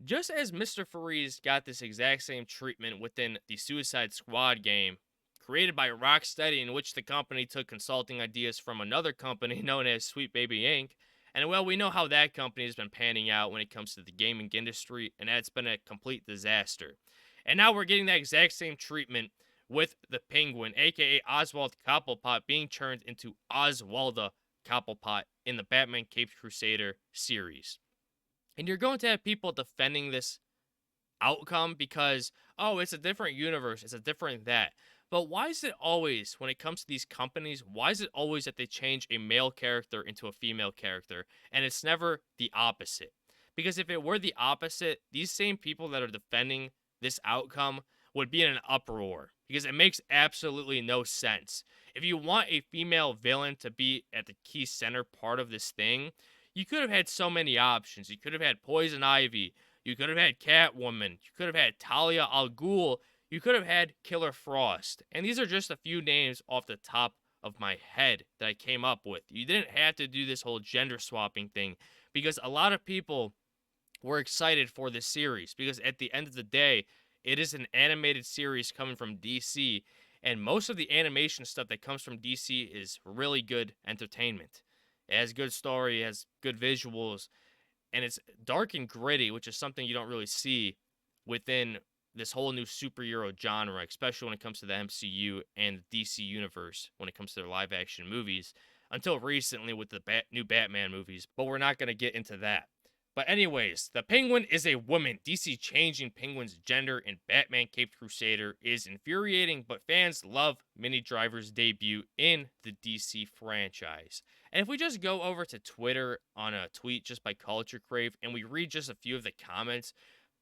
Just as Mr. Freeze got this exact same treatment within the Suicide Squad game, created by Rocksteady, in which the company took consulting ideas from another company known as Sweet Baby Inc. And well, we know how that company has been panning out when it comes to the gaming industry, and that's been a complete disaster. And now we're getting that exact same treatment with the Penguin, aka Oswald Cobblepot, being turned into Oswalda Cobblepot in the Batman Caped Crusader series. And you're going to have people defending this outcome because, oh, it's a different universe, it's a different that. But why is it always, when it comes to these companies, why is it always that they change a male character into a female character and it's never the opposite? Because if it were the opposite, these same people that are defending this outcome would be in an uproar because it makes absolutely no sense. If you want a female villain to be at the key center part of this thing, you could have had so many options. You could have had Poison Ivy, you could have had Catwoman, you could have had Talia al Ghul, you could have had Killer Frost. And these are just a few names off the top of my head that I came up with. You didn't have to do this whole gender swapping thing because a lot of people were excited for this series because at the end of the day, it is an animated series coming from DC, and most of the animation stuff that comes from DC is really good entertainment. It has good story, it has good visuals, and it's dark and gritty, which is something you don't really see within this whole new superhero genre, especially when it comes to the MCU and the DC universe when it comes to their live action movies, until recently with the new Batman movies, but we're not going to get into that. But anyways, the Penguin is a woman. DC changing Penguin's gender in Batman Caped Crusader is infuriating, but fans love Minnie Driver's debut in the DC franchise. And if we just go over to Twitter on a tweet just by Culture Crave and we read just a few of the comments,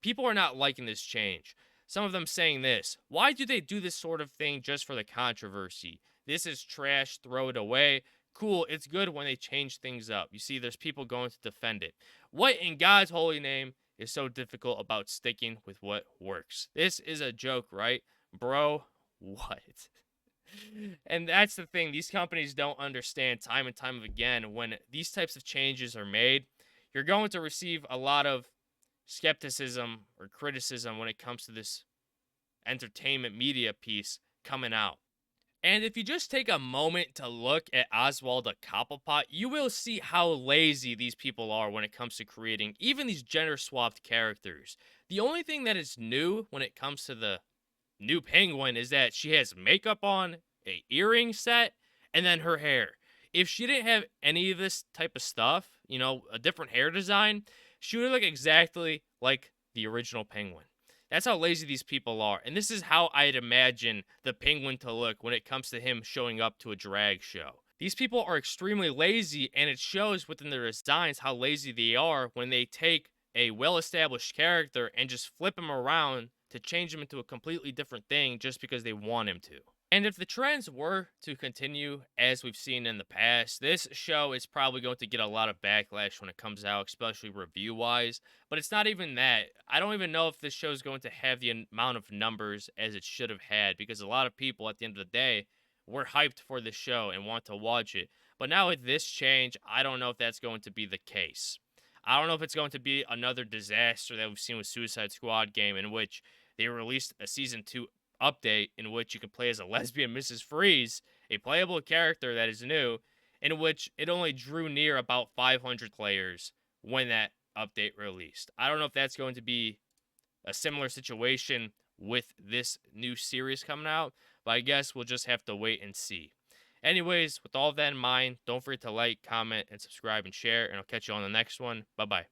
people are not liking this change. Some of them saying this: why do they do this sort of thing just for the controversy? This is trash, throw it away. Cool, it's good when they change things up. You see, there's people going to defend it. What in God's holy name is so difficult about sticking with what works? This is a joke, right? Bro, what? And that's the thing. These companies don't understand time and time again when these types of changes are made. You're going to receive a lot of skepticism or criticism when it comes to this entertainment media piece coming out. And if you just take a moment to look at Oswalda Cobblepot, you will see how lazy these people are when it comes to creating even these gender swapped characters. The only thing that is new when it comes to the new Penguin is that she has makeup on, a earring set, and then her hair. If she didn't have any of this type of stuff, a different hair design, she would look exactly like the original Penguin. That's how lazy these people are. And this is how I'd imagine the Penguin to look when it comes to him showing up to a drag show. These people are extremely lazy, and it shows within their designs how lazy they are when they take a well-established character and just flip him around to change him into a completely different thing just because they want him to. And if the trends were to continue as we've seen in the past, this show is probably going to get a lot of backlash when it comes out, especially review-wise. But it's not even that. I don't even know if this show is going to have the amount of numbers as it should have had, because a lot of people at the end of the day were hyped for this show and want to watch it. But now with this change, I don't know if that's going to be the case. I don't know if it's going to be another disaster that we've seen with Suicide Squad game, in which they released a season 2 update in which you can play as a lesbian Mrs. Freeze, a playable character that is new, in which it only drew near about 500 players when that update released. I don't know if that's going to be a similar situation with this new series coming out, but I guess we'll just have to wait and see. Anyways, with all of that in mind, don't forget to like, comment, and subscribe and share, and I'll catch you on the next one. Bye-bye.